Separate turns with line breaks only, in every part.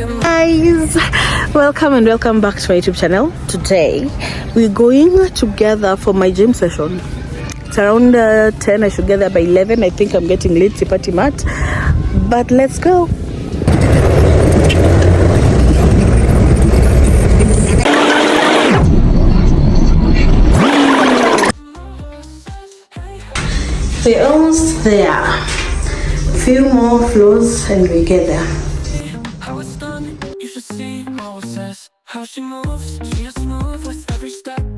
Guys, welcome and welcome back to my YouTube channel. Today we're going together for my gym session. It's around 10. I should get there by 11. I think I'm getting late, tipati mat, but let's go. We're almost there. Few more floors and we get there.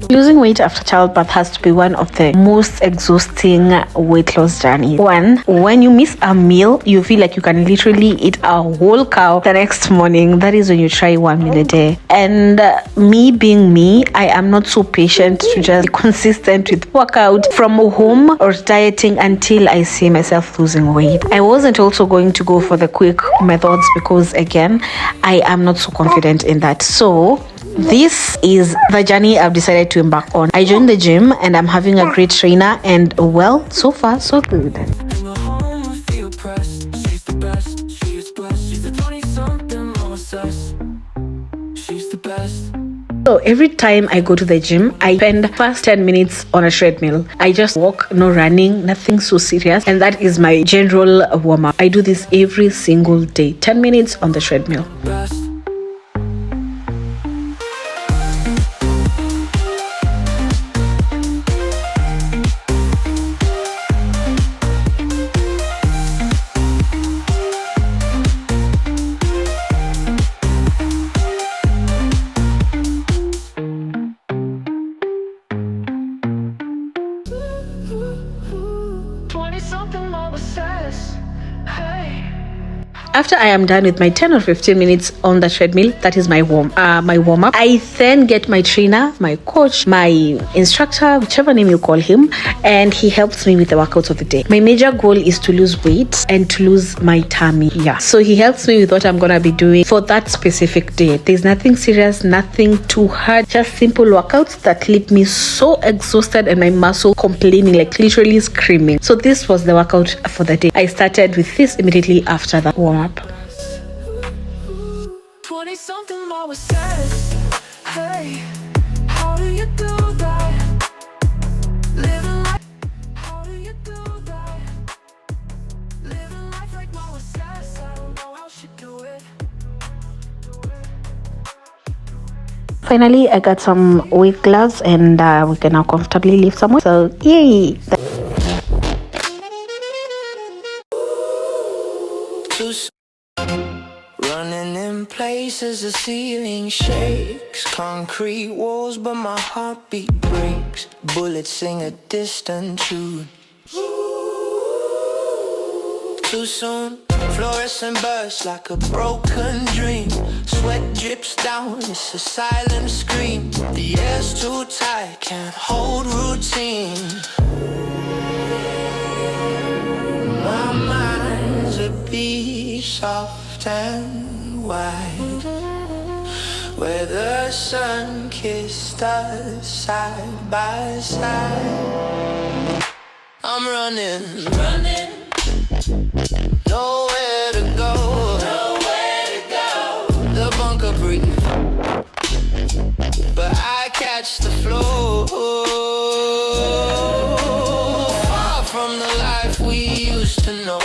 Losing weight after childbirth has to be one of the most exhausting weight loss journeys. One, when you miss a meal, you feel like you can literally eat a whole cow the next morning. That is when you try 1 meal a day. And me being me, I am not so patient to just be consistent with workout from home or dieting until I see myself losing weight. I wasn't also going to go for the quick methods because again, I am not so confident in that. So this is the journey I've decided to embark on. I joined the gym and I'm having a great trainer, and well, so far so good. So every time I go to the gym, I spend the first 10 minutes on a treadmill. I just walk, no running, nothing so serious, and that is my general warm-up. I do this every single day, 10 minutes on the treadmill. After I am done with my 10 or 15 minutes on the treadmill, that is my warm-up, I then get my trainer, my coach, my instructor, whichever name you call him, and he helps me with the workouts of the day. My major goal is to lose weight and to lose my tummy. Yeah. So he helps me with what I'm gonna be doing for that specific day. There's nothing serious, nothing too hard, just simple workouts that leave me so exhausted and my muscle complaining, like literally screaming. So this was the workout for the day. I started with this immediately after the warm-up.
20-something always says, hey, how do you do that? Living life, how do you do that? Living life like mama says, I don't know how she do it.
Finally, I got some weight gloves and we can now comfortably lift some weight. So yay!
Running in places, the ceiling shakes. Concrete walls, but my heartbeat breaks. Bullets sing a distant tune. Too soon, fluorescent bursts like a broken dream. Sweat drips down, it's a silent scream. The air's too tight, can't hold routine. My mind's a beach soft and wide, where the sun kissed us side by side. I'm running, nowhere to go, the bunker breathe, but I catch the flow. Far from the life we used to know.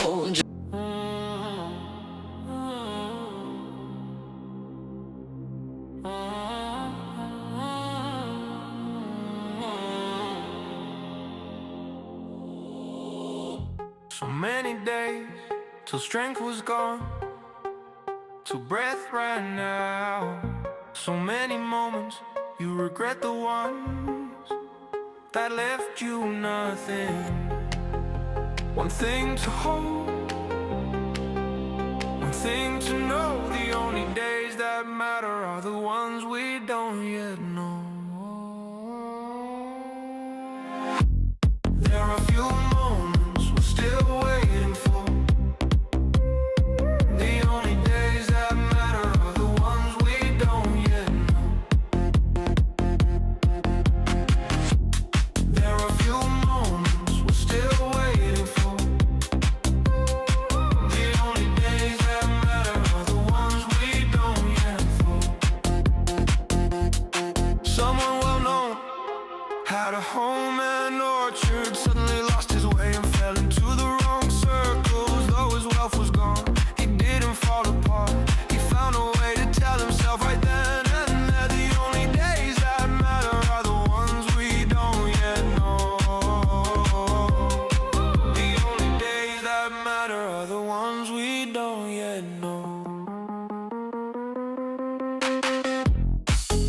So many days till strength was gone, till breath ran out. So many moments you regret the ones that left you nothing. One thing to hold, one thing to know. The only days that matter are the ones we don't yet know. There are few moments we're still waiting for. The only days that matter are the ones we don't yet know. There are few moments we're still waiting for. The only days that matter are the ones we don't Had a home and orchard, suddenly lost his way and fell into the wrong circles. Though his wealth was gone, he didn't fall apart. He found a way to tell himself right then and there, the only days that matter are the ones we don't yet know. The only days that matter are the ones we don't yet know.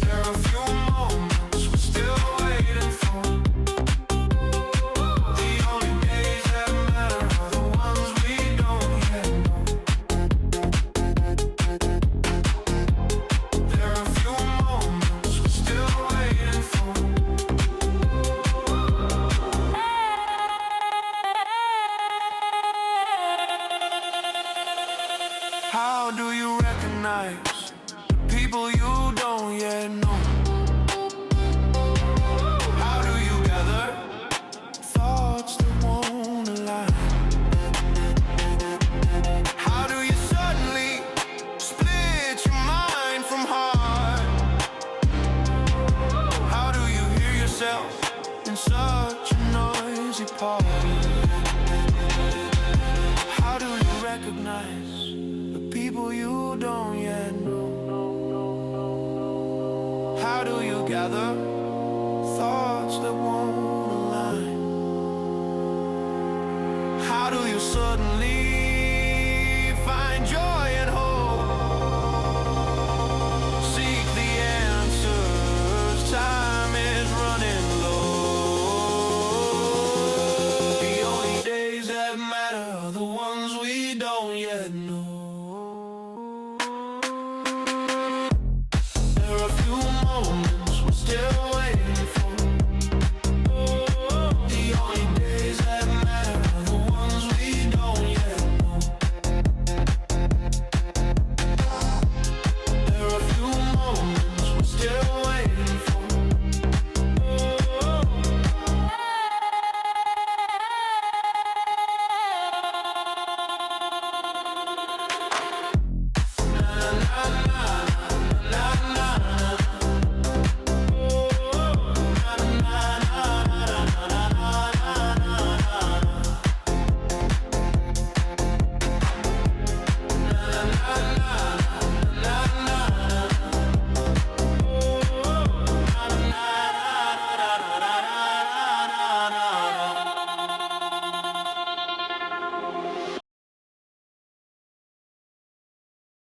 There are a few moments we're still waiting for. The only days that matter are the ones we don't yet know. There are a few moments we're still waiting for. How do you recognize the people you don't yet know? How do you gather thoughts that won't align? How do you suddenly split your mind from heart? How do you hear yourself in such a noisy part? How do you recognize the people you don't yet know? How do you gather thoughts that won't align? How do you suddenly